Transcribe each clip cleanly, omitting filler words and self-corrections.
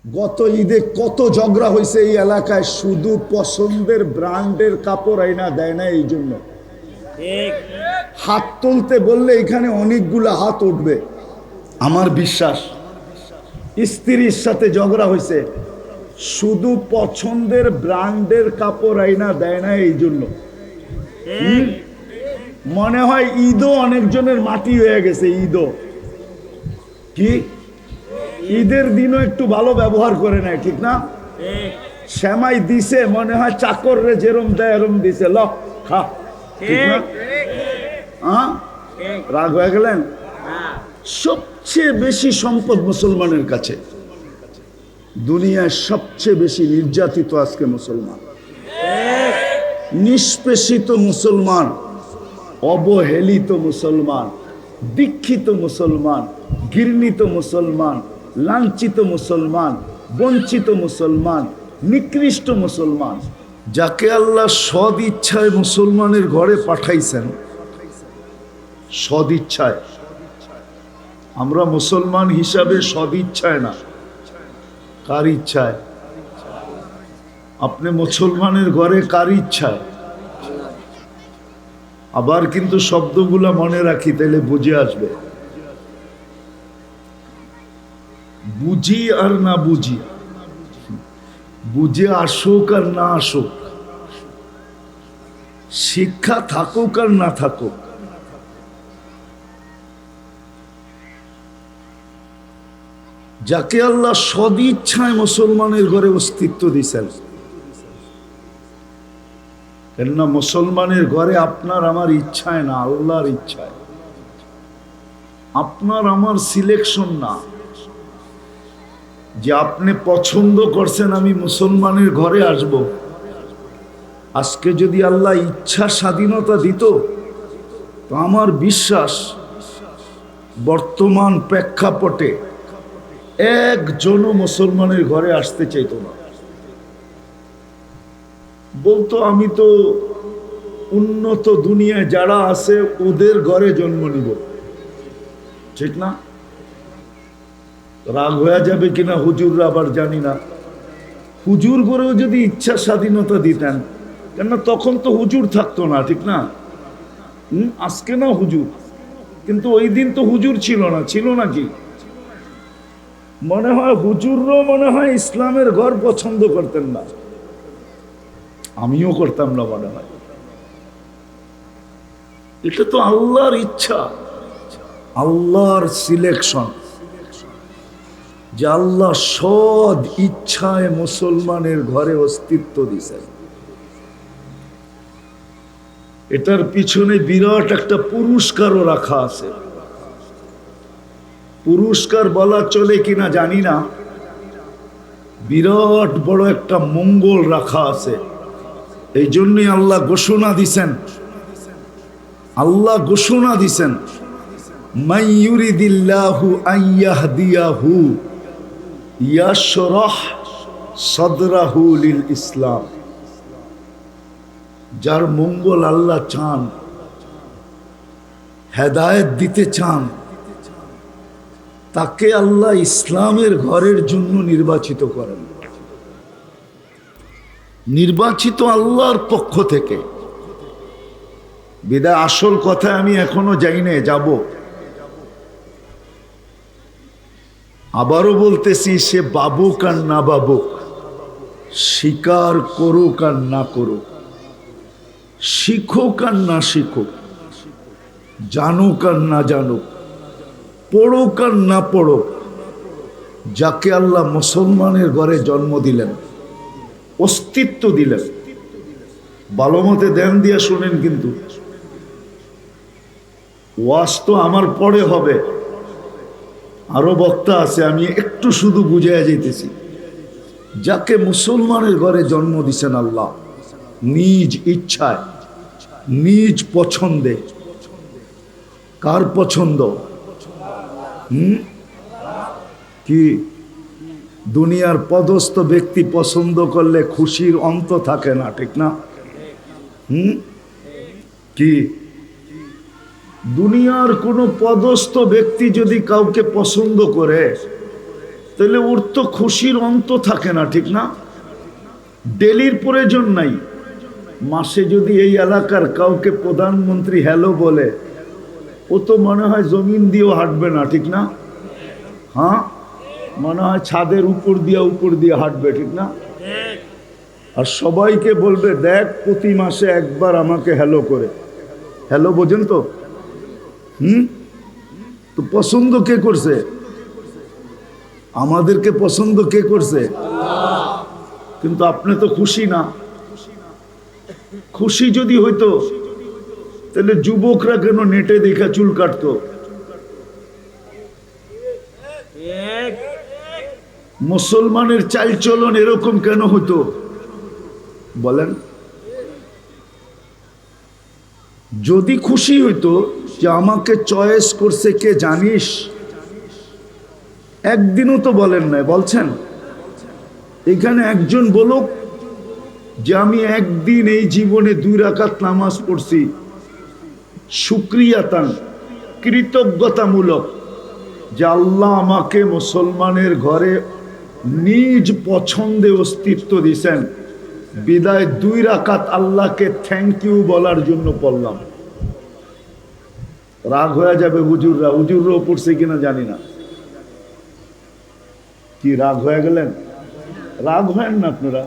গত ঈদে কত ঝগড়া হয়েছে এই এলাকায়, শুধু পছন্দের ব্র্যান্ডের কাপড় আইনা দেয় না। এই জন্য হাত তুলতে বললে এখানে অনেকগুলো হাত উঠবে আমার বিশ্বাস। স্ত্রীর সাথে ঝগড়া হয়েছে, শুধু পছন্দের ব্র্যান্ডের কাপড় আইনা দেয় না। এই জন্য মনে হয় ঈদও অনেকজনের মাটি হয়ে গেছে। ঈদও কি ঈদের দিনও একটু ভালো ব্যবহার করে নেয়, ঠিক না? শ্যামাই দিছে মনে হয় চাকর রে যেরম দেয় এরম দিছে, ল খা, ঠিক না? রাগ হয়ে গেলেন? সবচেয়ে বেশি সম্পদ মুসলমানের কাছে, দুনিয়ায় সবচেয়ে বেশি নির্যাতিত আজকে মুসলমান, নিষ্পেষিত মুসলমান, অবহেলিত মুসলমান, দীক্ষিত মুসলমান, ঘৃণিত মুসলমান, লাঞ্ছিত মুসলমান, বঞ্চিত মুসলমান, নিকৃষ্ট মুসলমান, যাকে আল্লাহ সদ ইচ্ছায় মুসলমানের ঘরে পাঠাইছেন। সদ ইচ্ছায় আমরা মুসলমান হিসাবে সদ ইচ্ছায় না, কার ইচ্ছায়? আপনি মুসলমানের ঘরে কার ইচ্ছায়? আবার কিন্তু শব্দগুলা মনে রাখি, তাইলে বুঝে আসবে। বুঝি আর না বুঝি, বুঝে আসুক আর না আসুক, শিক্ষা থাকুক আর না থাকুক, যাকে আল্লাহ সদিচ্ছায় মুসলমানের ঘরে অস্তিত্ব দিয়েছেন। কেননা মুসলমানের ঘরে আপনার আমার ইচ্ছায় না, আল্লাহর ইচ্ছায়। আপনার আমার সিলেকশন না, যে আপনি পছন্দ করছেন আমি মুসলমানের ঘরে আসব। আজকে যদি আল্লাহ ইচ্ছা স্বাধীনতা দিত, তো আমার বিশ্বাস বর্তমান প্রেক্ষাপটে একজনও মুসলমানের ঘরে আসতে চাইত না। বলতো আমি তো উন্নত দুনিয়ায় যারা আছে ওদের ঘরে জন্ম নিব, ঠিক না? রাগ হয়ে যাবে কিনা হুজুররা আবার জানি না। হুজুর করেও যদি ইচ্ছা স্বাধীনতা দিতেন, কেননা তখন তো হুজুর থাকতো না, ঠিক না? আজকে না হুজুর, কিন্তু ওই দিন তো হুজুর ছিল না, ছিল নাকি? মনে হয় হুজুররাও মনে হয় ইসলামের ঘর পছন্দ করতেন না, আমিও করতাম না মনে হয়। এটা তো আল্লাহর ইচ্ছা, আল্লাহর সিলেকশন, যে আল্লাহ সদ ইচ্ছায় মুসলমানের ঘরে অস্তিত্ব দিয়েছেন। এটার পিছনে বিরাট একটা পুরস্কারও রাখা আছে। পুরস্কার বলা চলে কিনা জানি না, বিরাট বড় একটা মঙ্গল রাখা আছে। এই জন্যই আল্লাহ ঘোষণা দিছেন, আল্লাহ ঘোষণা দিছেন, মান ইউরিদিল্লাহু আন ইয়াহদিয়াহু ইয়াশরাহ সাদরাহু লিল ইসলাম। যার মঙ্গল আল্লাহ চান, হেদায়েত দিতে চান, তাকে আল্লাহ ইসলামের ঘরের জন্য নির্বাচিত করেন। নির্বাচিত আল্লাহর পক্ষ থেকে। বিদায় আসল কথায় আমি এখনো যাই না, যাব। আবারও বলতেছি, সে বাবুক আর না বাবুক, স্বীকার করুক আর না করুক, শিখুক আর না শিখুক, জানুক আর না জানুক, পড়ুক আর না পড়ুক, যাকে আল্লাহ মুসলমানের ঘরে জন্ম দিলেন, অস্তিত্ব দিলেন, ভালো মতে ধ্যান দিয়া শুনেন। কিন্তু ওয়াজ তো আমার পরে হবে, আরো বক্তা আছে, আমি একটু শুধু বুঝাইয়া যাইতেছি। যাকে মুসলমানের ঘরে জন্ম দিছেন আল্লাহ নিজ ইচ্ছায়, নিজ পছন্দে। কার পছন্দ? কি দুনিয়ার পদস্থ ব্যক্তি পছন্দ করলে খুশির অন্ত থাকে না, ঠিক না? কি দুনিয়ার কোনো পদস্থ ব্যক্তি যদি কাউকে পছন্দ করে, তাহলে ওর তো খুশির অন্ত থাকে না, ঠিক না? ডেলির প্রয়োজন নাই, মাসে যদি এই এলাকার কাউকে প্রধানমন্ত্রী হ্যালো বলে, ও তো মনে হয় জমিন দিয়েও হাঁটবে না, ঠিক না? হ্যাঁ, মনে হয় ছাদের উপর দিয়ে হাঁটবে, ঠিক না? আর সবাইকে বলবে, দেখ প্রতি মাসে একবার আমাকে হ্যালো করে। হ্যালো বোঝেন তো? তো পছন্দ কে করছে? আমাদেরকে পছন্দ কে করছে? কিন্তু আপনি তো খুশি না। খুশি যদি হইতো তাহলে যুবকরা কেন নেটে দেখা চুল কাটতো? মুসলমানের চালচলন এরকম কেন হতো বলেন? যদি খুশি হইতো যে আমাকে চয়েস করছে কে জানিস, একদিনও তো বলেন নাই, বলছেন? এখানে একজন বলুক যে আমি একদিন এই জীবনে 2 রাকাত নামাজ পড়ছি, শুকরিয়াতান, কৃতজ্ঞতামূলক, যে আল্লাহ আমাকে মুসলমানের ঘরে নিজ পছন্দে অস্তিত্ব দিছেন, বিদায় 2 রাকাত আল্লাহকে থ্যাংক ইউ বলার জন্য পড়লাম। রাগ হয়ে যাবে হুজুররাও পড়ছে কিনা জানি না। কি রাগ হয়ে গেলেন? রাগ হয় না আপনারা?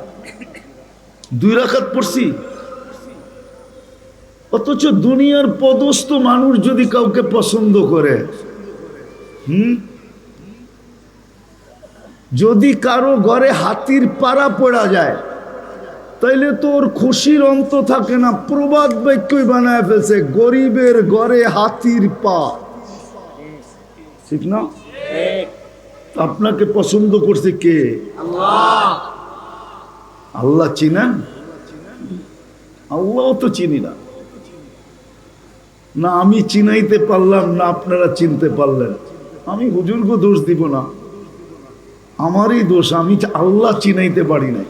2 রাকাত পড়ছি, অথচ দুনিয়ার পদস্থ মানুষ যদি কাউকে পছন্দ করে, যদি কারো ঘরে হাতির পাড়া পড়া যায়, তাইলে তো ওর খুশির অন্ত থাকে না। প্রবাদ বাক্যই বানায় ফেলছে, গরিবের ঘরে হাতির পা, ঠিক না? আপনাকে পছন্দ করছে কে? আল্লাহ। আল্লাহ চিনেন? আল্লাহ তো চিনি না। না আমি চিনাইতে পারলাম না আপনারা চিনতে পারলেন, আমি হুজুরকে দোষ দিব না, আমারই দোষ। আমি আল্লাহ চিনাইতে পারি না।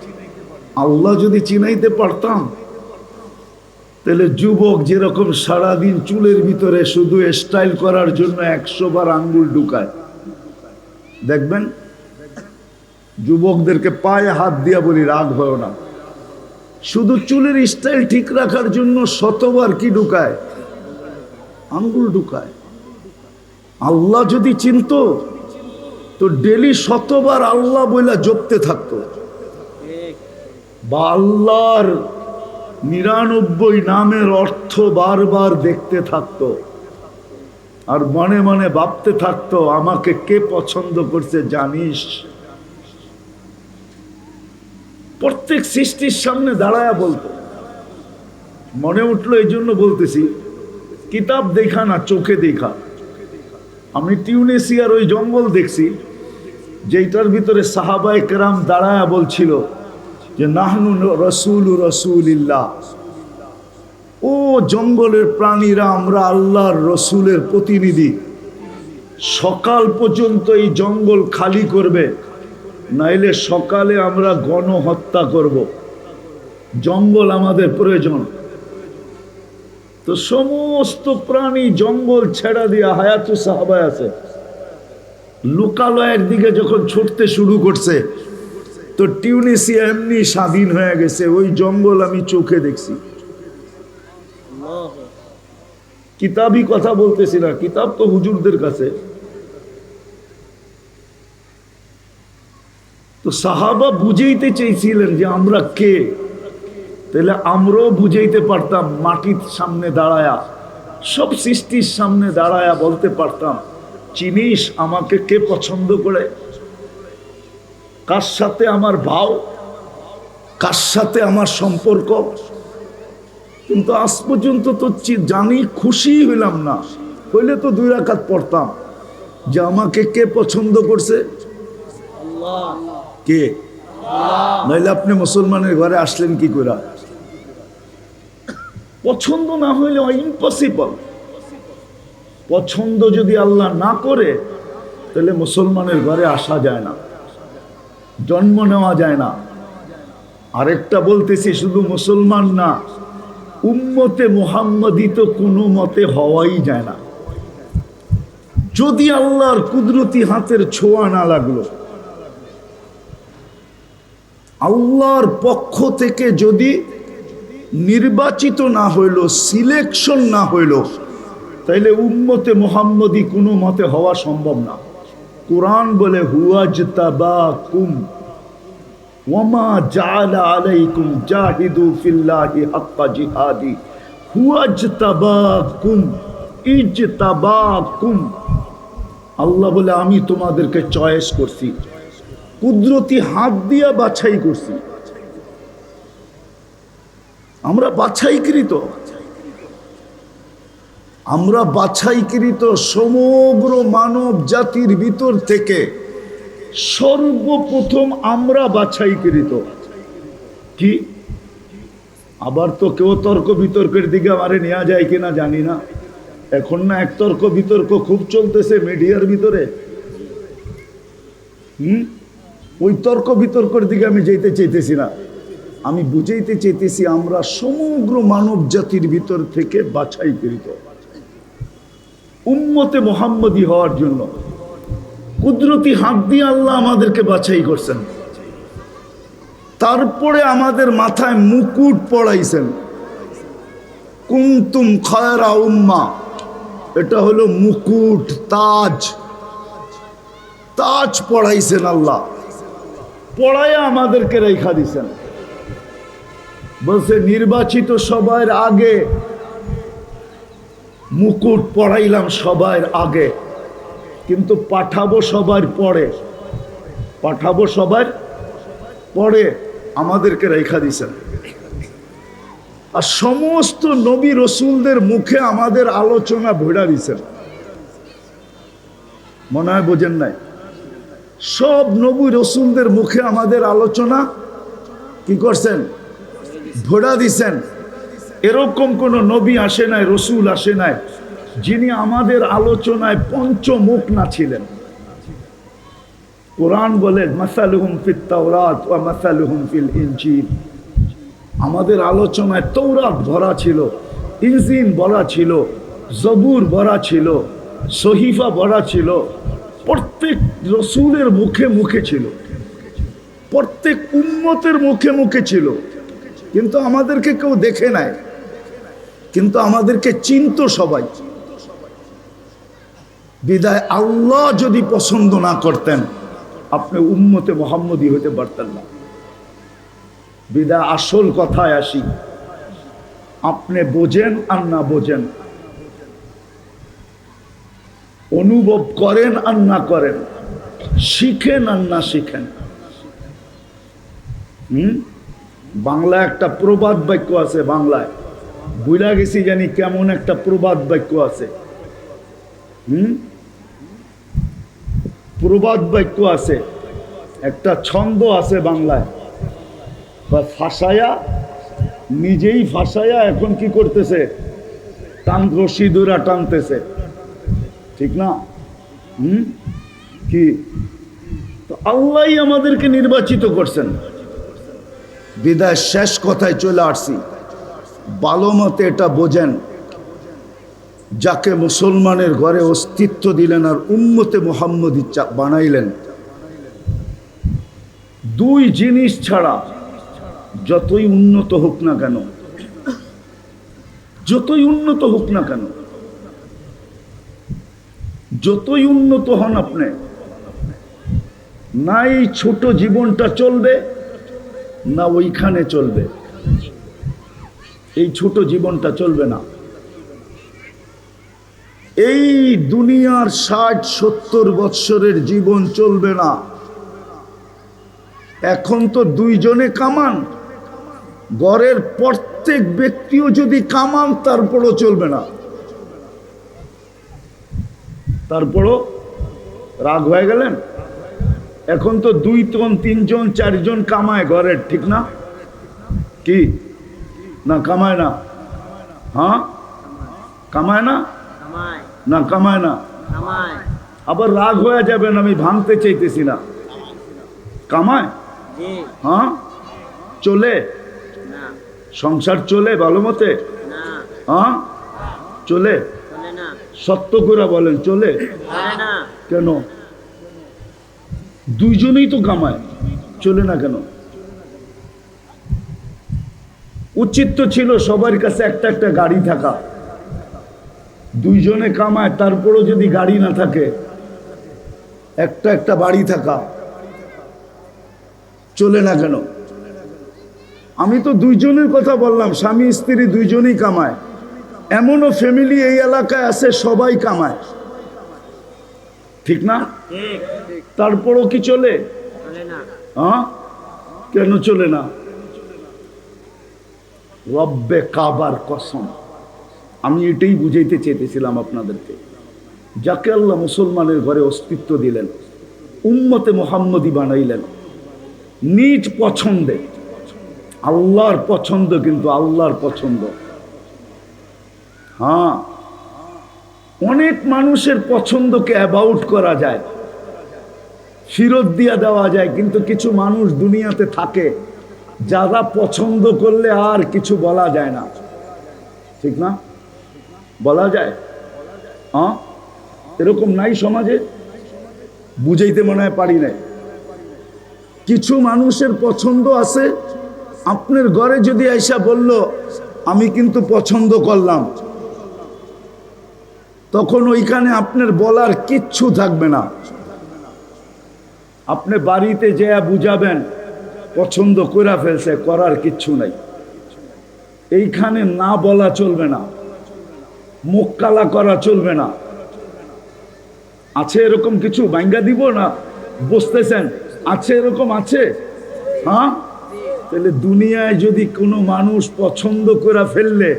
আল্লাহ যদি চিনাইতে পারতাম তাহলে যুবক যেরকম সারাদিন চুলের ভিতরে শুধু স্টাইল করার জন্য 100 বার আঙ্গুল ঢুকায়, দেখবেন যুবকদেরকে পায়ে হাত দিয়া বলি, রাগ হয় না, শুধু চুলের স্টাইল ঠিক রাখার জন্য 100 বার কি ঢুকায়? আঙ্গুল ঢুকায়। আল্লাহ যদি চিনত তো ডেলি 100 বার আল্লাহ বইলা জপতে থাকতো, বা আল্লাহর 99 নামের অর্থ বারবার দেখতে থাকতো, আর মনে মনে ভাবতে থাকতো আমাকে কে পছন্দ করছে জানিস? প্রত্যেক সৃষ্টির সামনে দাঁড়ায়া বলতো। মনে উঠলো এই জন্য বলতেছি, কিতাব দেখা না, চোখে দেখা। আমি টিউনেসিয়ার ওই জঙ্গল দেখছি যেটার ভিতরে সাহাবায়ে কেরাম দাঁড়ায়া বলছিল যে নাহনু রাসূলুল্লাহ, ও জঙ্গলের প্রাণীরা, আমরা আল্লাহর রসুলের প্রতিনিধি। সকাল পর্যন্ত এই জঙ্গল খালি করবে, নাইলে সকালে আমরা গণহত্যা করব। জঙ্গল আমাদের প্রয়োজন। তো সমস্ত প্রাণী জঙ্গল ছেড়া দিয়া হায়াতু সাহাবায় আছে, লোকালয়ের দিকে যখন ছুটতে শুরু করছে, তো টিউনিসিয়া এমনি স্বাধীন হয়ে গেছে। ওই জঙ্গল আমি চোখে দেখছি। কিতাবই কথা বলতেছি না, কিতাব তো হুজুরদের কাছে। তো সাহাবা বুঝাইতে চেয়েছিলেন যে আমরা কে, তাহলে আমরাও বুঝাইতে পারতাম। মাটির সামনে দাঁড়ায়া, সব সৃষ্টির সামনে দাঁড়ায়া বলতে পারতাম, চিনিস আমাকে কে পছন্দ করে, কার সাথে আমার ভাও, কার সাথে আমার সম্পর্ক। কিন্তু আজ পর্যন্ত তো জানি, খুশি হইলাম না। হইলে তো 2 রাকাত পড়তাম যে আমাকে কে পছন্দ করছে, কে? নইলে আপনি মুসলমানের ঘরে আসলেন কি করে? পছন্দ না হইলে ইম্পসিবল। পছন্দ যদি আল্লাহ না করে তাহলে মুসলমানের ঘরে আসা যায় না, জন্ম নেওয়া যায় না। আরেকটা বলতেছি, শুধু মুসলমান না, উম্মতে মুহাম্মাদি তো কোনো মতে হওয়াই যায় না। যদি আল্লাহর কুদরতি হাতের ছোঁয়া না লাগলো, আল্লাহর পক্ষ থেকে যদি নির্বাচিত না হইল, সিলেকশন না হইল, তাইলে উম্মতে মুহাম্মদী কোনো মতে হওয়া সম্ভব না। কোরআন বলে হুয়াজতাবাকুম ওয়ামা জাআলা আলাইকুম জাহিদু ফিল্লাহি হাক্কা জিহাদি হুয়াজতাবাকুম ইজতাবাকুম। আল্লাহ বলে আমি তোমাদেরকে চয়েস করছি, কুদরতি হাত দিয়া বাছাই করছি। আমরা বাছাইকৃত, আমরা বাছাইকৃত। সমগ্র মানব জাতির ভিতর থেকে সর্বপ্রথম আমরা বাছাইকৃত। কি আবার তো কেউ তর্ক বিতর্কের দিকে আমারে নেওয়া যায় কিনা জানি না। এখন না এক তর্ক বিতর্ক খুব চলতেছে মিডিয়ার ভিতরে। ওই তর্ক বিতর্কের দিকে আমি যেতে চাইতেছি না। আমি বুঝাইতে চাইতেছি আমরা সমগ্র মানব জাতির ভিতর থেকে বাছাইকৃত উম্মতে মুহাম্মদী হওয়ার জন্য কুদরতি হাত দিয়ে আল্লাহ আমাদেরকে বাছাই করছেন। তারপরে আমাদের মাথায় মুকুট পড়াইছেন, কুনতুম খায়রা উম্মাহ। এটা হলো মুকুট, তাজ। তাজ পড়াইছেন আল্লাহ, পড়াইয়া আমাদেরকে রেখা দিছেন। বলছে নির্বাচিত সবার আগে মুকুট পড়াইলাম সবার আগে, কিন্তু পাঠাবো সবার পরে। পাঠাবো সবার পরে আমাদেরকে রেখা দিছেন। আর সমস্ত নবী রসুলদের মুখে আমাদের আলোচনা ভেড়া দিছেন। মনে হয় বোঝেন নাই? সব নবী রসুলদের মুখে আমাদের আলোচনা কি করছেন? ভেড়া দিছেন। এরকম কোন নবী আসে নাই, রসুল আসে নাই যিনি আমাদের আলোচনায় পঞ্চমুখ না ছিলেন। কোরআন বলে মাসালুহুম ফিত তাওরাত ওয়া মাসালুহুম ফিল ইনজিল। আমাদের আলোচনায় তৌরাত ভরা ছিল, ইনজিল ভরা ছিল, জবুর ভরা ছিল, সহিফা ভরা ছিল। প্রত্যেক রসুলের মুখে মুখে ছিল, প্রত্যেক উম্মতের মুখে মুখে ছিল। কিন্তু আমাদেরকে কেউ দেখে নাই, কিন্তু আমাদেরকে চিনত সবাই। বিদায় আল্লাহ যদি পছন্দ না করতেন আপনি উম্মতে মুহাম্মদী হতে পারতেন না। বিদায় আসল কথায় আসি, আপনি বোঝেন আর না বোঝেন, অনুভব করেন আর না করেন, শিখেন আর না শিখেন। বাংলা একটা প্রবাদ বাক্য আছে, বাংলায় বুঝা গেছি জানি কেমন একটা প্রবাদ বাক্য আছে। প্রবাদ বাক্য আছে, একটা ছন্দ আছে বাংলায়। বা ফাঁসায়া, নিজেই ফাঁসায়া এখন কি করতেছে? রশি দূরা টানতেছে, ঠিক না? কি তো আল্লাহই আমাদেরকে নির্বাচিত করছেন। বিদায় শেষ কথায় চলে আসছি, ভালো মতে এটা বোঝেন, যাকে মুসলমানের ঘরে অস্তিত্ব দিলেন আর উম্মতে মুহাম্মদী বানাইলেন, দুই জিনিস ছাড়া যতই উন্নত হোক না কেন, যতই উন্নত হোক না কেন, যতই উন্নত হন আপনি, না এই ছোট জীবনটা চলবে না ওইখানে চলবে। এই ছোট জীবনটা চলবে না। এই দুনিয়ার 60-70 বৎসরের জীবন চলবে না। এখন তো দুইজনে কামান, ঘরের প্রত্যেক ব্যক্তিও যদি কামান তারপরও চলবে না। তারপরও রাগ হয়ে গেলেন। এখন তো 2 জন 3 জন 4 জন কামায় ঘরের, ঠিক না? কি না কামায় না? হ্যাঁ কামায় না? না কামায় না? আবার রাগ হয়ে যাবেন, আমি ভাঙতে চাইতেছি না। কামায়? হ্যাঁ চলে, সংসার চলে ভালো মতে? হ্যাঁ চলে? সত্য করে বলেন, চলে? কেন? দুইজনেই তো কামায়, চলে না কেন? উচিত তো ছিল সবার কাছে একটা একটা গাড়ি থাকা। দুইজনে কামায়, তারপরও যদি গাড়ি না থাকে, একটা একটা বাড়ি থাকা চলে না কেন? আমি তো দুইজনের কথা বললাম, স্বামী স্ত্রী দুইজনই কামায়। এমনও ফ্যামিলি এই এলাকায় আছে সবাই কামায়, ঠিক না? তারপরও কি চলে? হ্যাঁ, কেন চলে না? রব্বে কাবার কসম, আমি এটাই বুঝাইতে চেয়েছিলাম আপনাদেরকে। যাকে আল্লাহ মুসলমানের ঘরে অস্তিত্ব দিলেন, উম্মতে মুহাম্মদী বানাইলেন নিজ পছন্দে, আল্লাহর পছন্দ, কিন্তু আল্লাহর পছন্দ। হ্যাঁ, অনেক মানুষের পছন্দকে অ্যাবাউট করা যায়, ফিরত দিয়া দেওয়া যায়, কিন্তু কিছু মানুষ দুনিয়াতে থাকে যারা পছন্দ করলে আর কিছু বলা যায় না, ঠিক না? বলা যায়? হ্যাঁ, এরকম নাই সমাজে? বুঝাইতে মনে হয় পারি নাই। কিছু মানুষের পছন্দ আছে, আপনার ঘরে যদি আইসা বলল আমি কিন্তু পছন্দ করলাম, তখন ওইখানে আপনার বলার কিচ্ছু থাকবে না। আপনি বাড়িতে যেয়া বুঝাবেন পছন্দ করে ফেলছে, করার কিচ্ছু নাই। এইখানে না বলা চলবে না, মুখ কালা করা চলবে না। আছে এরকম কিছু? ভাঙ্গা দিব না? বুঝতেছেন? আছে এরকম, আছে। হ্যাঁ, তাহলে দুনিয়ায় যদি কোনো মানুষ পছন্দ করে ফেললে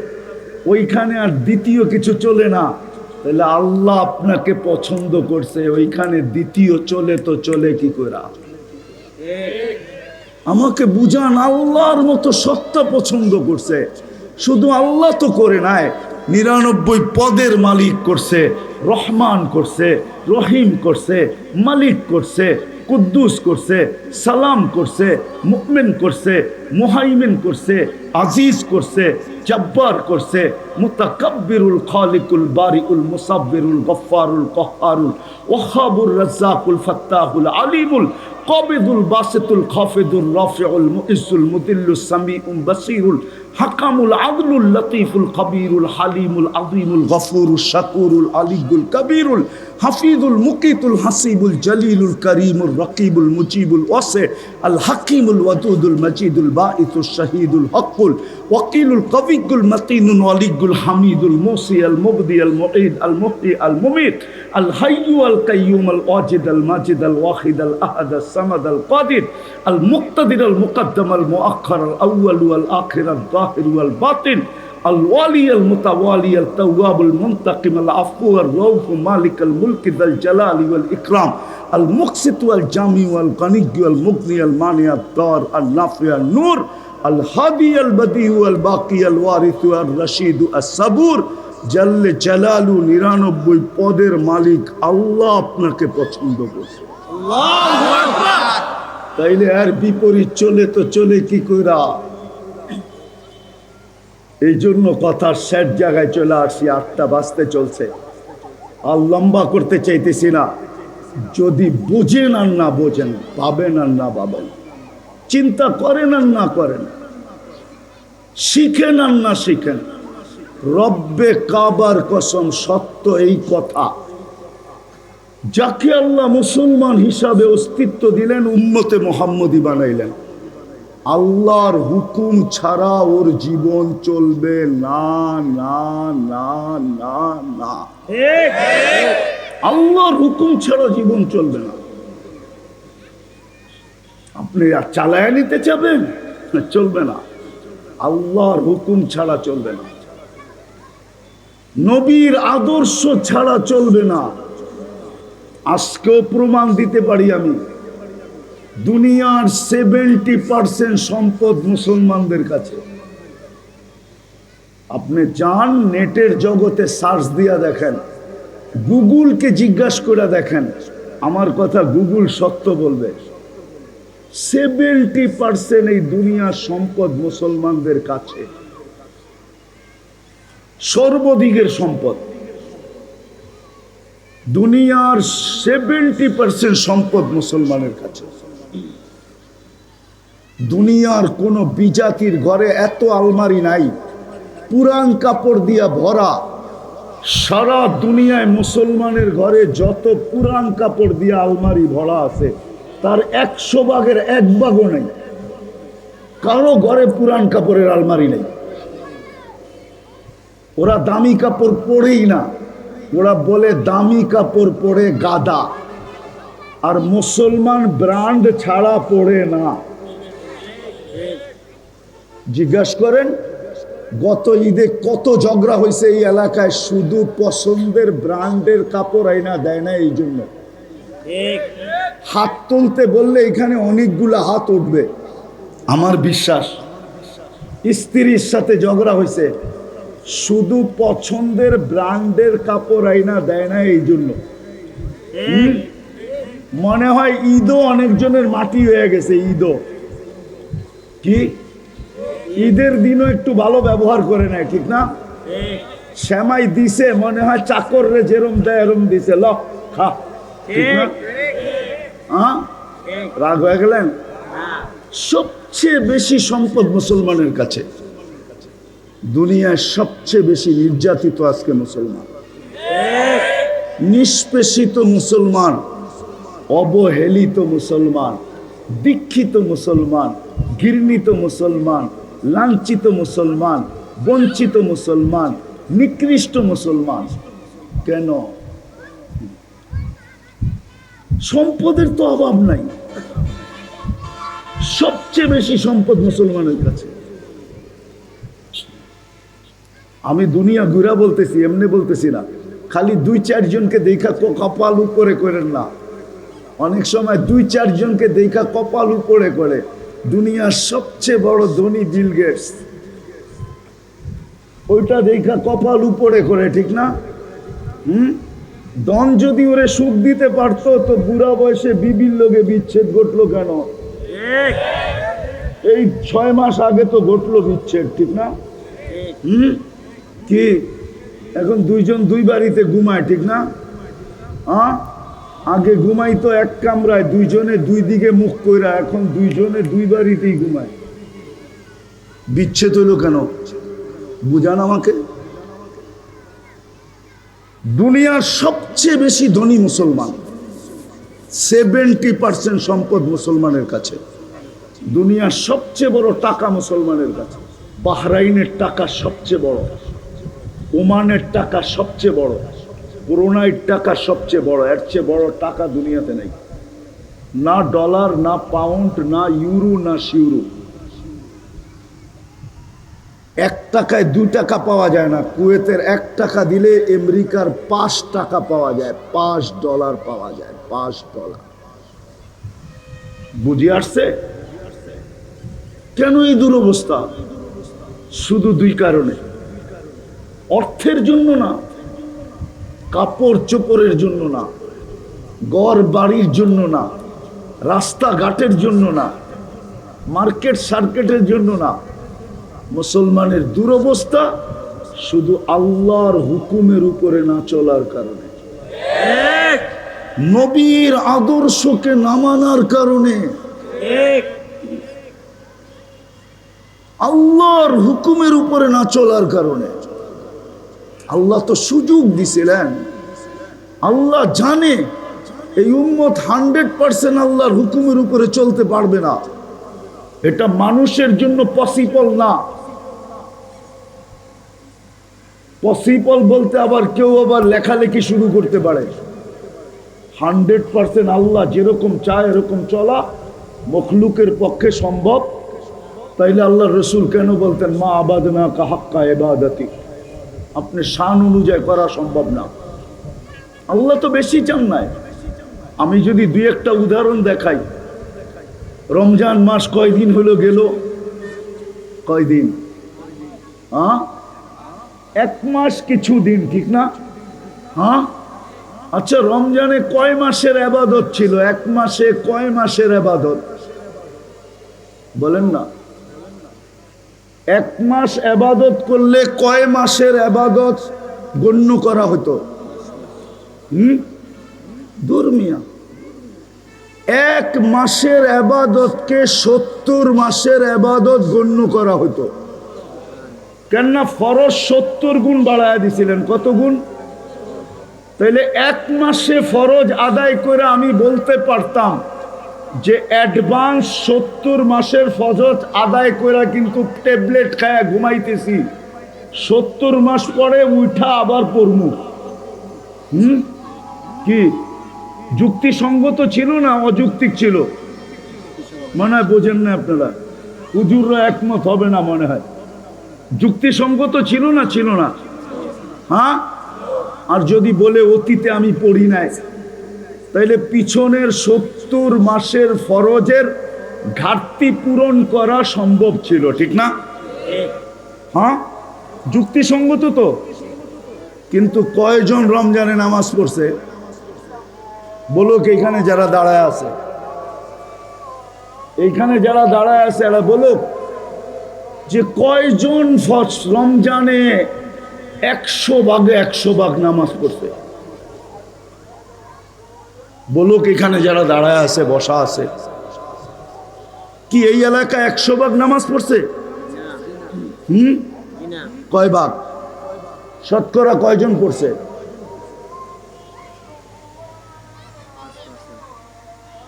ওইখানে আর দ্বিতীয় কিছু চলে না, তাহলে আল্লাহ আপনাকে পছন্দ করছে, ওইখানে দ্বিতীয় চলে তো চলে কি করে? আমাকে বুঝান, আল্লাহর মতো সত্তা পছন্দ করছে, শুধু আল্লাহ তো করে নাই, 99 পদের মালিক করছে, রহমান করছে, রহিম করছে, মালিক করছে, কুদ্দুস করছে, সালাম করছে, মুমিন করছে, মুহাইমিন করছে, আজিজ করছে, জব্বার করছে, মুতাকাব্বিরুল খালিকুল বারিউল মুসাব্বিরুল গফফারুল কহ্হারুল ওয়াহাবুর রাজ্জাকুল ফাত্তাহুল আলিমুল কাবিদুল বাসিতুল খাফিদুর রাফিউল মুইজ্জুল মুদিল্লুস সামিউল বাসিরুল হাকামুল আদলুল লতীফুল খবীরুল হালিমুল আযীমুল গফুরুল শাকুরুল আলিয়ুল কবীরুল হাফিজুল মুকিতুল হাসিবুল জলিলুল করিমুল রকিবুল মুজিবুল ওয়াসি আল হাকিমুল ওয়াদুদুল মজিদুল বাঈসুল শহীদুল হকুল ওয়াকিলুল কবিয়ুল মতিনুল ওয়ালিয়ুল হামিদুল মুসি আল মুবদি আল মুঈদ আল মুহয়ি আল মুমীত আল হাইয়্যু আল কাইয়্যুম আল ওয়াজিদ আল মাজিদ আল ওয়াহিদ আল আহাদ আল সামাদ আল কাদির আল মুক্তাদির আল মুকদ্দম আল মুআখ্খার আল আউয়াল ওয়াল আখির আল যাহির ওয়াল বাতিন الوالي المتوالي التواب المنتقم العفو الرؤوف مالك الملك ذا الجلال والإكرام المقسط والجامع والغني والمغني المانع الضار النافع النور الهادي البديع الباقي الوارث الرشيد الصبور جل جلاله 99 পদের মালিক আল্লাহ আপনাকে পছন্দ করছে। আল্লাহু আকবার। তাইলে আর বিপরীত চলে তো চলে কি কইরা? এই জন্য কথার শেষ জায়গায় চলে আসি, 8টা বাজতে চলছে, আর লম্বা করতে চাইতেছি না। যদি বুঝেন আর না বোঝেন, পাবেন আর না পাবেন, চিন্তা করেন আর না করেন, শিখেন আর না শিখেন, রব্বে কাবার কসম সত্য এই কথা, যাকে আল্লাহ মুসলমান হিসাবে অস্তিত্ব দিলেন, উম্মতে মুহাম্মদী বানাইলেন, আল্লাহর হুকুম ছাড়া ওর জীবন চলবে না, না, না, না, না। আল্লাহর হুকুম ছাড়া জীবন চলবে না। আপনি আর চালায় নিতে চাবেন, চলবে না। আল্লাহর হুকুম ছাড়া চলবে না, নবীর আদর্শ ছাড়া চলবে না। আজকেও প্রমাণ দিতে পারি আমি, দুনিয়ার 70% সম্পদ মুসলমানদের কাছে। আপনি যান নেটের জগতে সার্চ দিয়া দেখেন, গুগলকে জিজ্ঞাসা করে দেখেন, আমার কথা গুগল সত্য বলবে। 70% এই দুনিয়ার সম্পদ মুসলমানদের কাছে, সর্বদিকের সম্পদ। দুনিয়ার 70% সম্পদ মুসলমানের কাছে। দুনিয়ার কোনো বিজাতির ঘরে এত আলমারি নাই, পুরান কাপড় দিয়া ভরা। সারা দুনিয়ায় মুসলমানের ঘরে যত পুরান কাপড় দিয়া আলমারি ভরা আছে, তার 100 ভাগের 1 ভাগও নেই। কারো ঘরে পুরান কাপড়ের আলমারি নেই। ওরা দামি কাপড় পরেই না, ওরা বলে দামি কাপড় পরে গাদা। আর মুসলমান ব্র্যান্ড ছাড়া পরে না। জিজ্ঞাসা করেন গত ঈদে কত ঝগড়া হয়েছে এই এলাকায়, শুধু পছন্দের ব্র্যান্ডের কাপড় আইনা দেয় না। এই জন্য হাত তুলতে বললে এখানে অনেকগুলা হাত উঠবে, আমার বিশ্বাস। স্ত্রীর সাথে ঝগড়া হয়েছে, শুধু পছন্দের ব্র্যান্ডের কাপড় আইনা দেয় না। এই জন্য মনে হয় ঈদও অনেকজনের মাটি হয়ে গেছে। ঈদও কি, ঈদের দিনও একটু ভালো ব্যবহার করে নেয়, ঠিক না? শ্যামাই দিছে, মনে হয় চাকর রে যেরম দেয় এরম দিছে, ল খা, ঠিক না? রাগ হয়ে গেলেন? সবচেয়ে বেশি সম্পদ মুসলমানের কাছে। দুনিয়ায় সবচেয়ে বেশি নির্যাতিত আজকে মুসলমান, নিষ্পেষিত মুসলমান, অবহেলিত মুসলমান, দীক্ষিত মুসলমান, ঘৃণিত মুসলমান, লাঞ্ছিত মুসলমান, বঞ্চিত মুসলমান, নিকৃষ্ট মুসলমান। কেন? সম্পদের তো অভাব নাই, সবচেয়ে বেশি সম্পদ মুসলমানের কাছে। আমি দুনিয়া ঘুরা বলতেছি, এমনি বলতেছি না। খালি 2-4 জনকে দেখা কপাল উপরে করেন না। অনেক সময় 2-4 জনকে দেখা কপাল উপরে করে। দুনিয়ার সবচেয়ে বড় ধনী বিল গেটস, ওইটা দেখা কপাল উপরে করে, ঠিক না? ধন যদি ওরে সুখ দিতে পারতো তো বুড়া বয়সে বিবির লোকে বিচ্ছেদ ঘটলো কেন? এই 6 মাস আগে তো ঘটলো বিচ্ছেদ, ঠিক না? কি এখন 2 জন 2 বাড়িতে ঘুমায়, ঠিক না? আগে ঘুমাইতো এক কামরায়, 2 জনে 2 দিকে মুখ কইরা, এখন 2 জনে 2 বাড়িতেই ঘুমায়। বিচ্ছেদ হইল কেন? বুঝান আমাকে। দুনিয়ার সবচেয়ে বেশি ধনী মুসলমান, 70% সম্পদ মুসলমানের কাছে। দুনিয়ার সবচেয়ে বড় টাকা মুসলমানের কাছে। বাহরাইনের টাকা সবচেয়ে বড়, ওমানের টাকা সবচেয়ে বড়, ব্রুনাইয়ের টাকা সবচেয়ে বড়। এর চেয়ে বড় টাকা দুনিয়াতে নেই। না ডলার, না পাউন্ড, না ইউরো, না সিউরো। 1 টাকায় 2 টাকা পাওয়া যায় না। কুয়েতের 1 টাকা দিলে আমেরিকার 5 টাকা পাওয়া যায়, $5 পাওয়া যায়, $5। বুঝে আসছে কেন এই দুরবস্থা? শুধু 2 কারণে। অর্থের জন্য না, কাপড় চোপড়ের জন্য না, ঘর বাড়ির জন্য না, রাস্তাঘাটের জন্য না, মার্কেট সার্কেটের জন্য না। মুসলমানের দুরবস্থা শুধু আল্লাহর হুকুমের উপরে না চলার কারণে, নবীর আদর্শকে না মানার কারণে, আল্লাহর হুকুমের উপরে না চলার কারণে। আল্লাহ তো সুযোগ দিছিলেন। আল্লাহ জানে এই উম্মত 100% আল্লাহর হুকুমের উপরে চলতে পারবে না। এটা মানুষের জন্য পসিবল না। পসিবল বলতে আবার কেউ আবার লেখালেখি শুরু করতে পারে। 100% আল্লাহ যেরকম চায় এরকম চলা মখলুকের পক্ষে সম্ভব। তাইলে আল্লাহ রসুল কেন বলতেন মা আবাদনা কা হাক্কা ইবাদতি, আপনি শান অনুযায়ী করা সম্ভব না। আল্লাহ তো বেশি চান নাই। আমি যদি 2-1টা উদাহরণ দেখাই, রমজান মাস কয়দিন হলো গেল? কয়দিন? 1 মাস কিছু দিন, ঠিক না? আচ্ছা, রমজানে কয় মাসের ইবাদত ছিল? 1 মাসে কয় মাসের ইবাদত বলেন না? 1 মাস ইবাদত করলে কয় মাসের ইবাদত গণ্য করা হতো? দূর মিয়া, এক মাসের ইবাদতকে 70 মাসের ইবাদত গণ্য করা হতো। কেননা ফরজ 70 গুণ বাড়ায় দিছিলেন। কত গুণ? তাইলে এক মাসে ফরজ আদায় করে আমি বলতে পারতাম যে অ্যাডভান্স 70 মাসের ফরজ আদায় করে কিন্তু ট্যাবলেট খায়া ঘুমাইতেছি, 70 মাস পরে উঠা আবার পড়মু। কি যুক্তিসঙ্গত ছিল না অযৌক্তিক ছিল? মনে হয় বোঝেন না আপনারা, হুজুররা একমত হবে না মনে হয়। যুক্তিসঙ্গত ছিল না? ছিল না? হ্যাঁ। আর যদি বলে অতীতে আমি পড়ি নাই, তাইলে পিছনের 70 মাসের ফরজের ঘাটতি পূরণ করা সম্ভব ছিল, ঠিক না? হ্যাঁ, যুক্তিসঙ্গত তো। কিন্তু কয়জন রমজানে নামাজ পড়ছে বলুক? এইখানে যারা দাঁড়ায় আছে, এইখানে যারা দাঁড়ায় আছে এরা বলুক যে কয়জন রমজানে 100 ভাগে 100 ভাগ নামাজ পড়ছে? বলুক এখানে যারা দাঁড়ায় আছে, বসা আছে, কি এই এলাকায় 100 ভাগ নামাজ পড়ছে? কয় ভাগ? শতকরা কয়জন পড়ছে?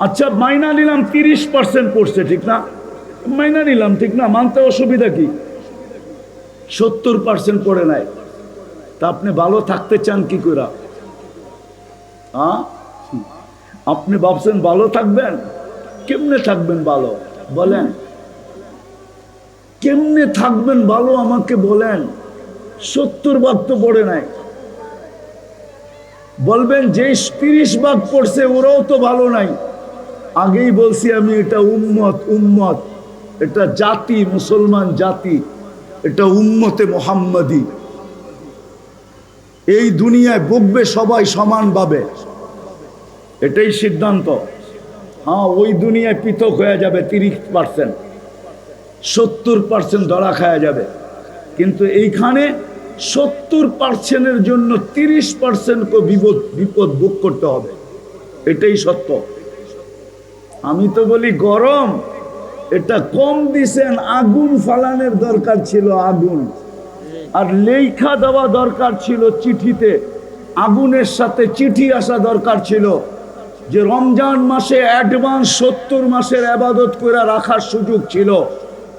আচ্ছা মাইনা নিলাম 30% পড়ছে, ঠিক না? মাইনা নিলাম, ঠিক না? মানতে অসুবিধা কি? 70% পড়ে নাই। তা আপনি ভালো থাকতে চান কি করে? আপনি ভাবছেন ভালো থাকবেন? কেমনে থাকবেন ভালো বলেন? কেমনে থাকবেন ভালো আমাকে বলেন? 70 ভাগ তো পড়ে নাই। বলবেন যে 30 ভাগ পড়ছে ওরাও তো ভালো নাই। আগেই বলছি আমি, এটা উম্মত, এটা জাতি, মুসলমান জাতি, এটা উম্মতে মুহাম্মাদি। এই দুনিয়ায় ভুগবে সবাই সমানভাবে, এটাই সিদ্ধান্ত। হ্যাঁ, ওই দুনিয়ায় পৃথক হয়ে যাবে 30%, 70% ধরা খাওয়া যাবে। কিন্তু এইখানে 70%-এর জন্য 30%কে বিপদ ভোগ করতে হবে, এটাই সত্য। আমি তো বলি গরম, এটা কম দিছেন, আগুন ফালানোর দরকার ছিল, আগুন। আর লেখা দেওয়া দরকার ছিল চিঠিতে, আগুনের সাথে চিঠি আসা দরকার ছিল যে রমজান মাসে অ্যাডভান্স 70 মাসের ইবাদত করে রাখার সুযোগ ছিল,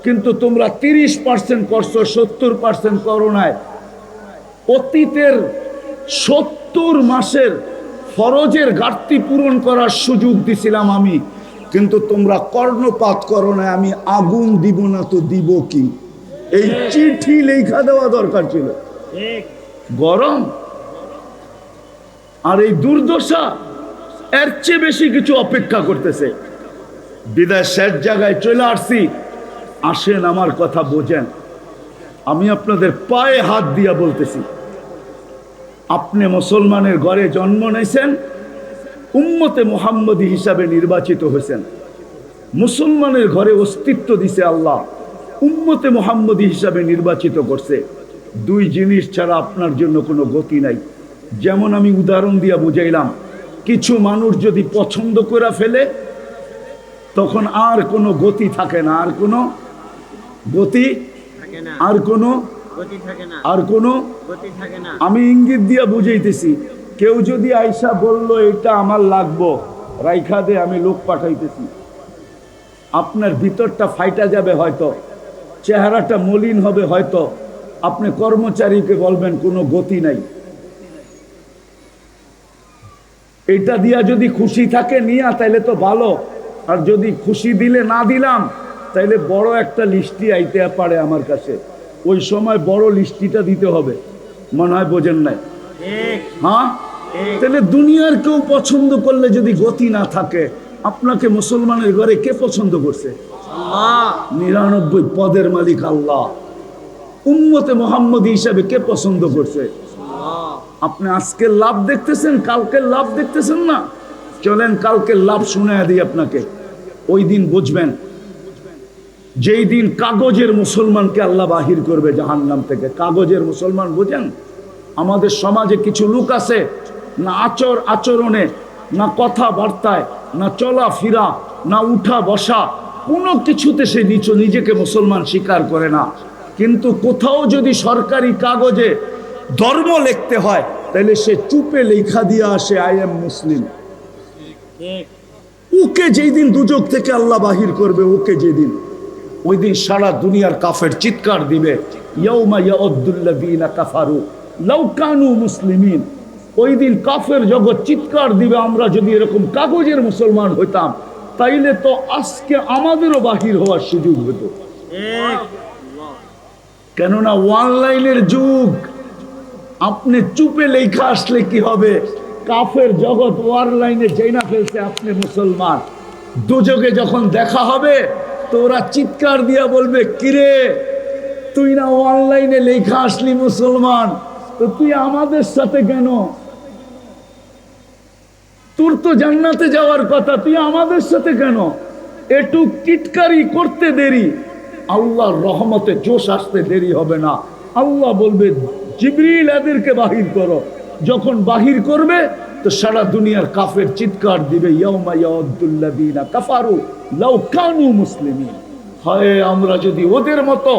কিন্তু তোমরা 30% করছো, 70% করো নাই। অতীতের 70 মাসের ফরজের ঘাটতি পূরণ করার সুযোগ দিছিলাম আমি, কিন্তু তোমরা কর্ণপাত করো না। আমি আগুন দিব না তো দিব কি? এই চিঠি লেখা দেওয়া দরকার ছিল। গরম আর এই দুর্দশা এর চেয়ে বেশি কিছু অপেক্ষা করতেছে। বিদায় শেষ জায়গায় চলে আসছি। আসেন আমার কথা বোঝেন। আমি আপনাদের পায়ে হাত দিয়া বলতেছি, আপনি মুসলমানের ঘরে জন্ম নিয়েছেন, উম্মতে মুহাম্মদী হিসাবে নির্বাচিত হয়েছেন, মুসলমানের ঘরে অস্তিত্ব দিছে আল্লাহ, উম্মতে মুহাম্মদী হিসাবে নির্বাচিত করছে। দুই জিনিস ছাড়া আপনার জন্য কোনো গতি নাই। যেমন আমি উদাহরণ দিয়া বুঝাইলাম, কিছু মানুষ যদি পছন্দ করে ফেলে তখন আর কোনো গতি থাকে না, আর কোনো গতি, আর কোনো আর কোনো আমি ইঙ্গিত দিয়া বুঝাইতেছি। কেউ যদি আইসা বললো এটা আমার লাগবো, রাইখা দে, আমি লোক পাঠাইতেছি, আপনার ভিতরটা ফাইটা যাবে হয়তো, চেহারাটা মলিন হবে হয়তো, আপনি কর্মচারীকে বলবেন কোনো গতি নাই। এটা দিয়া যদি খুশি থাকে নিয়া তাইলে তো ভালো, আর যদি খুশি দিলে না দিলাম তাইলে বড় একটা লিস্টি আইতে পারে আমার কাছে, ওই সময় বড় লিস্টিটা দিতে হবে। মনে হয় বোঝেন নাই? হ্যাঁ, তাহলে দুনিয়ার কেউ পছন্দ করলে যদি গতি না থাকে, আপনাকে মুসলমানের ঘরে কে পছন্দ করছে? 99 পদের মালিক আল্লাহ। উম্মতে মুহাম্মদী হিসাবে কে পছন্দ করছে? আপনি আজকের লাভ দেখতেছেন, কালকের লাভ দেখতেছেন না। চলেন কালকের লাভ শুনাইয়া দিই আপনাকে, ওই দিন বুঝবেন। যেই দিন কাগজের মুসলমানকে আল্লাহ বাহির করবে জাহান্নাম থেকে। কাগজের মুসলমান বুঝেন? আমাদের সমাজে কিছু লোক আছে, না আচরণে, না কথাবার্তায়, না চলাফেরা, না উঠা বসা, কোনো কিছুতে সে নিজেকে মুসলমান স্বীকার করে না। কিন্তু কোথাও যদি সরকারি কাগজে ধর্ম লিখতে হয়, তাহলে সে চুপে লেখা দিয়ে আসে আই এম মুসলিম। ওকে যেই দিন দুজক থেকে আল্লাহ বাহির করবে, ওকে যেদিন, ওই দিন সারা দুনিয়ার কাফের চিৎকার দিবে, ইয়াউমা ইয়াউদ্দুল্লাযীনা কাফারু লাউ কানু মুসলিমিন। ওই দিন কাফের জগৎ চিৎকার দিবে, আমরা যদি এরকম কাগজের মুসলমান হইতাম, তাইলে তো আজকে আমাদেরও বাহির হওয়ার সুযোগ হতো। কেননা অনলাইনের যুগ। আপনি চুপে লেখা আসলে কি হবে? কাফের জগৎ অনলাইনে জেনা ফেলছে আপনি মুসলমান। দুযোগে যখন দেখা হবে তো ওরা চিৎকার দিয়া বলবে, কিরে তুই না অনলাইনে লেখা আসলি মুসলমান, তো তুই আমাদের সাথে কেন? তোর তো জান্নাতে যাওয়ার কথা, তুই আমাদের সাথে কেন? একটু টিটকারি করতে দেরি, আল্লাহর রহমতে জোশ আসতে দেরি হবে না। আল্লাহ বলবে, জিবরিল এদেরকে বাহির করো। যখন বাহির করবে তো সারা দুনিয়ার কাফের চিৎকার দিবে, ইয়াউমা ইয়াউদ্দুল্লাযীনা কাফারু লাউ কানু মুসলিমিন। হায়, আমরা যদি ওদের মতো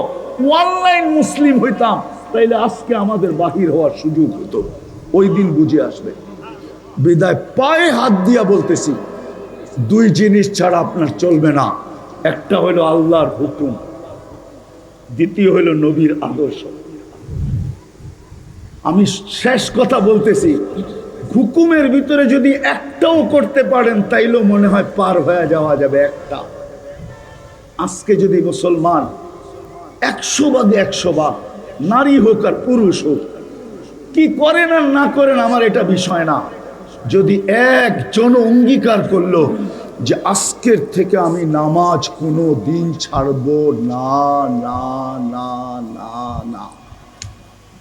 অনলাইন মুসলিম হইতাম, তাইলে আজকে আমাদের বাহির হওয়ার সুযোগ হতো। ওই দিন বুঝে আসবে। বিদায় পায়ে হাত দিয়া বলতেছি, দুই জিনিস ছাড়া আপনার চলবে না। একটা হলো আল্লাহর হুকুম, দ্বিতীয় হলো নবীর আদর্শ। আমি শেষ কথা বলতেছি, হুকুমের ভিতরে যদি একটাও করতে পারেন তাইলেও মনে হয় পার হয়ে যাওয়া যাবে। একটা, আজকে যদি মুসলমান 100 ভাগে 100 ভাগ, নারী হোক আর পুরুষ হোক, কি করেন আর না করেন আমার এটা বিষয় না, যদি একজন অঙ্গীকার করলো যে আজকের থেকে আমি নামাজ কোনো দিন ছাড়ব না, না না না না,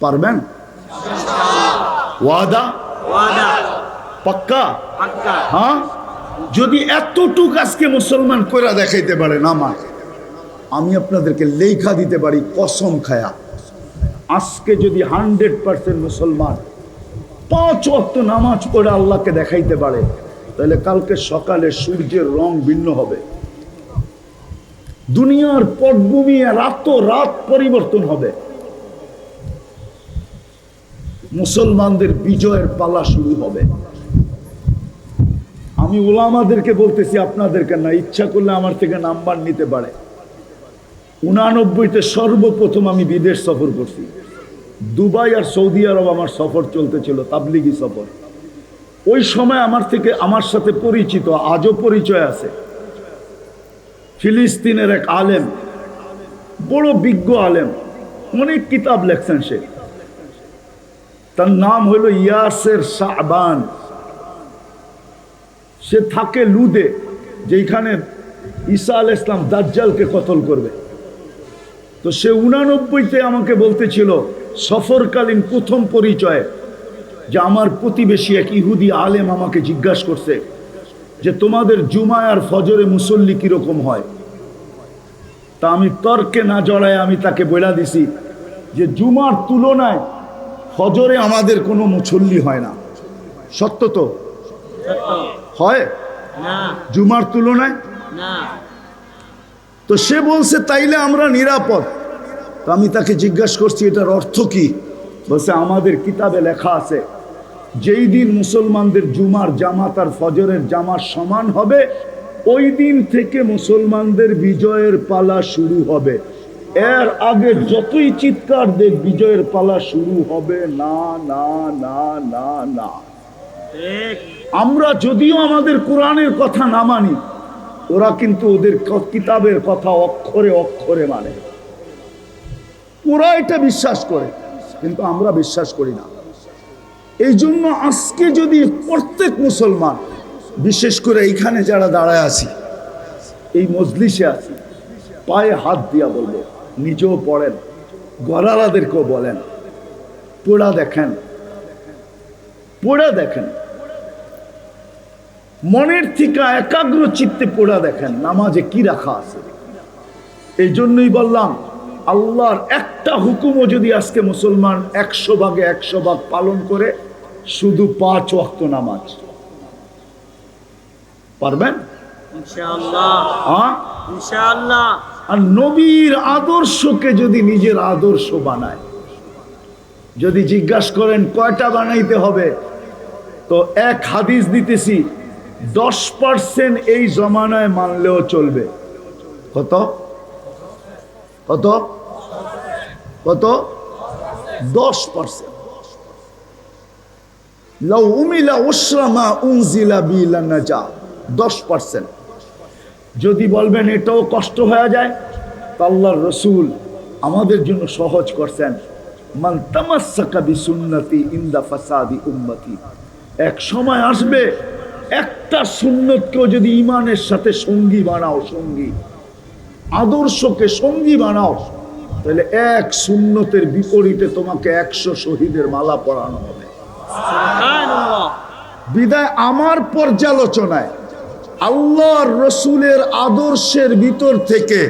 পারবেন? ওয়াদা? পাক্কা? হ্যাঁ, যদি এতটুক আজকে মুসলমান কইরা দেখাইতে পারে নামাজ, আমি আপনাদেরকে লেখা দিতে পারি কসম খায়া, আজকে যদি 100% মুসলমান 5 ওয়াক্ত নামাজ পড়ে আল্লাহকে দেখাইতে পারে, তাহলে কালকে সকালে সূর্যের রং ভিন্ন হবে, দুনিয়ার পটভূমি রাত পরিবর্তন হবে, মুসলমানদের বিজয়ের পালা শুরু হবে। আমি উলামাদেরকে বলতেছি, আপনাদেরকে না, ইচ্ছা করলে আমার থেকে নাম্বার নিতে পারে। 89-তে সর্বপ্রথম আমি বিদেশ সফর করছি, দুবাই আর সৌদি আরব আমার সফর চলতেছিল, তাবলিগি সফর। ওই সময় আমার সাথে পরিচিত, আজও পরিচয় আছে, ফিলিস্তিনের এক আলেম, বড় বিজ্ঞ আলেম, অনেক কিতাব লেখছেন সে, তার নাম হলো ইয়াসের শাবান। সে থাকে লুদে, যেখানে ঈসা আলাইহিস সালাম দাজ্জালকে কতল করবে। তো সে 89-তে আমাকে বলতেছিল, সফরকালীন প্রথম পরিচয়ে, যে আমার প্রতিবেশী এক ইহুদি আলেম আমাকে জিজ্ঞাসা করছে যে তোমাদের জুমায় আর ফজরে মুসল্লি কিরকম হয়। তা আমি তর্কে না জড়ায় আমি তাকে বলে দিছি যে জুমার তুলনায় ফজরে আমাদের কোনো মুসল্লি হয় না। সত্য তো? হয় না জুমার তুলনায় না। তো সে বলছে তাইলে আমরা নিরাপদ। তো আমি তাকে জিজ্ঞাসা করছি এটার অর্থ কি? বলছে আমাদের কিতাবে লেখা আছে যেই দিন মুসলমানদের জুমার জামাত আর ফজরের জামাত সমান হবে, ওই দিন থেকে মুসলমানদের বিজয়ের পালা শুরু হবে। এর আগে যতই চিৎকার দেখ, বিজয়ের পালা শুরু হবে না, না না না না। আমরা যদিও আমাদের কোরআনের কথা না মানি, ওরা কিন্তু ওদের কিতাবের কথা অক্ষরে অক্ষরে মানে। ওরা এটা বিশ্বাস করে, কিন্তু আমরা বিশ্বাস করি না। এই জন্য আজকে যদি প্রত্যেক মুসলমান, বিশেষ করে এইখানে যারা দাঁড়ায় আছি, এই মজলিসে আছি, পায়ে হাত দিয়া বলবো, নিজেও পড়েন, গরালাদেরকেও বলেন, পড়া দেখেন, পড়া দেখেন, মনের থেকে একাগ্র চিত্তে পড়া দেখেন নামাজে কি রাখা আছে। এই জন্যই বললাম, আল্লাহর একটা হুকুমও যদি আজকে মুসলমান 100 ভাগে 100 ভাগ পালন করে, শুধু 5 ওয়াক্ত নামাজ, পারবেন? ইনশাআল্লাহ হ্যাঁ। ইনশাআল্লাহ। আর নবীর আদর্শকে যদি নিজের আদর্শ বানায়, যদি জিজ্ঞাসা করেন কয়টা বানাইতে হবে, তো এক হাদিস দিতেছি, 10% এই জমানায় মানলেও চলবে। কত কত কত? 10%। লাউ উমিলা উশরা মা উনজিলা বিলা নাজা, 10%। যদি বলবেন এটাও কষ্ট হয়ে যায়, তো আল্লাহর রসুল আমাদের জন্য সহজ করছেন, মান তামাসসাকা বিসুন্নতি ইনদা ফাসাদি উম্মতি। এক সময় আসবে, একটা সুন্নতকেও যদি ঈমানের সাথে সঙ্গী বানাও, সঙ্গী আদর্শকে সঙ্গী বানাও, তাহলে এক সুন্নতের বিপরীতে তোমাকে 100 শহীদের মালা পরানো হবে। সুবহানাল্লাহ। বিদায় আমার পর্যালোচনায় আল্লাহর রসুলের আদর্শের ভিতর থেকে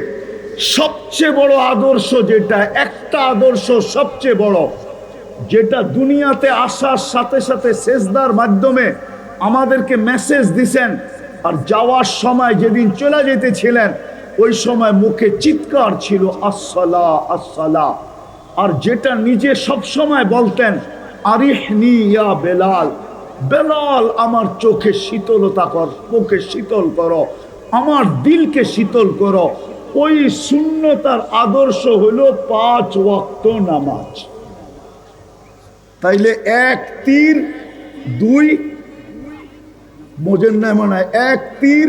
সবচেয়ে বড় আদর্শ যেটা, একটা আদর্শ সবচেয়ে বড়, যেটা দুনিয়াতে আসার সাথে সাথে সেজদার মাধ্যমে আমাদেরকে মেসেজ দিছেন, আর যাওয়ার সময় যেদিন চলে যেতেছিলেন ওই সময় মুখে চিৎকার ছিল আসসালা আসসালা। আর যেটা নিজে সব সময় বলতেন, আরিহনি ইয়া বেলাল, বেলাল আমার চোখে শীতলতা কর, মুখে শীতল করো, আমার দিলকে শীতল করো। ওই সুন্নতার আদর্শ হলো 5 ওয়াক্ত নামাজ। তাইলে 1 তীর 2 মোজেন নাই মনে হয়, 1 তীর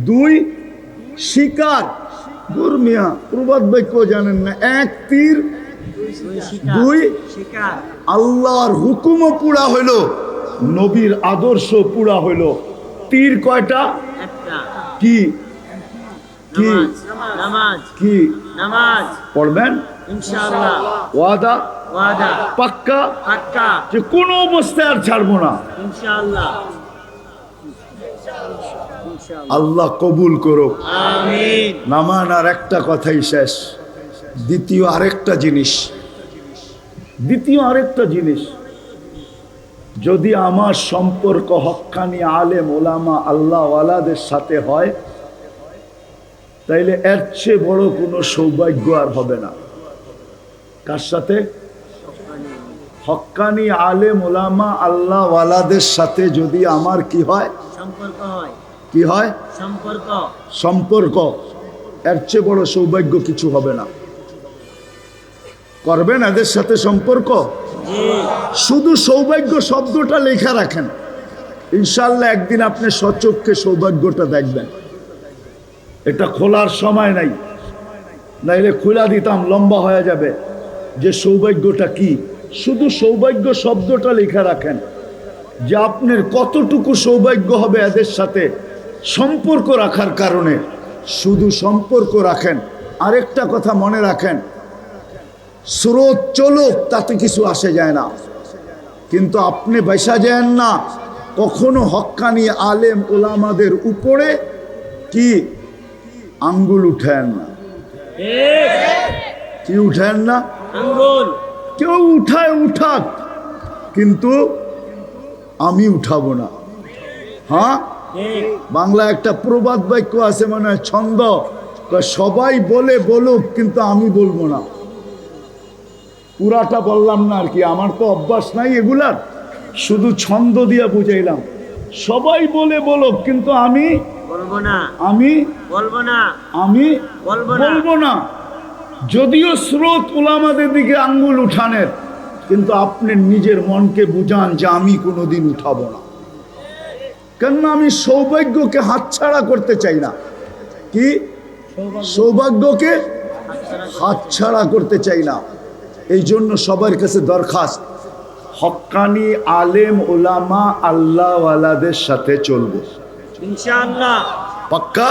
2 শিকার। গুরমিয়া প্রবাদ বাক্য জানেন না, 1 তীর 2 শিকার। আল্লাহর হুকুমও পুরা হইলো, নবীর আদর্শ পুরা হইলো। তীর কয়টা? একটা। কি কি নামাজ। কি নামাজ পড়বেন ইনশাআল্লাহ। ওয়াদা? ওয়াদা। পাক্কা? পাক্কা যে কোনো অবস্থায় আর ছাড়বো না। ইনশাআল্লাহ। আল্লাহ কবুল করুক, আমিন। নামান। আর একটা কথাই শেষ, দ্বিতীয় আরেকটা জিনিস, যদি আমার সম্পর্ক হক্কানি আলেম ওলামা আল্লাহ ওয়ালাদের সাথে হয়, তাইলে এর চেয়ে বড় কোনো সৌভাগ্য আর হবে না। কার সাথে? হক্কানি আলেম ওলামা আল্লাহ ওয়ালাদের সাথে যদি আমার কি হয়? সম্পর্ক হয়। কি হয়? সম্পর্ক। এর চেয়ে বড় সৌভাগ্য কিছু হবে না। করবেন এদের সাথে সম্পর্ক? শুধু সৌভাগ্য শব্দটা লেখা রাখেন, ইনশাআল্লাহ একদিন আপনি সচক্ষে সৌভাগ্যটা দেখবেন। এটা খোলার সময় নাই, নাইলে খোলা দিতাম, লম্বা হয়ে যাবে। যে সৌভাগ্যটা কি, শুধু সৌভাগ্য শব্দটা লেখা রাখেন, যে আপনার কতটুকু সৌভাগ্য হবে এদের সাথে সম্পর্ক রাখার কারণে। শুধু সম্পর্ক রাখেন। আরেকটা কথা মনে রাখেন, স্রোত চলুক তাতে কিছু আসে যায় না, কিন্তু আপনি বসা যান না কখনো হক্কানি আলেম ওলামাদের উপরে কি আঙ্গুল উঠেন না। কি উঠেন না? আঙ্গুল। কেউ উঠাক, কিন্তু আমি উঠাবো না। হ্যাঁ, বাংলা একটা প্রবাদ বাক্য আছে, মানে ছন্দ, সবাই বলে বলুক কিন্তু আমি বলবো না। পুরাটা বললাম না আর কি, আমার তো অভ্যাস নাই এগুলার, শুধু ছন্দ দিয়ে বুঝাইলাম। সবাই বলে বলুক কিন্তু আমি বলবো না, আমি বলবো না, আমি বলবো না। যদিও স্রোত উলামাদের দিকে আঙ্গুল উঠানের, কিন্তু আপনি নিজের মনকে বুঝান যে আমি কোনোদিন উঠাবো না। কেননা আমি সৌভাগ্যকে হাতছাড়া করতে চাই না। কি? সৌভাগ্যকে হাতছাড়া করতে চাই না। এই জন্য সবার কাছে দরখাস্ত, হক্কানি আলেম ওলামা আল্লাহ ওয়ালাদের সাথে চলবো ইনশাআল্লাহ। পাক্কা।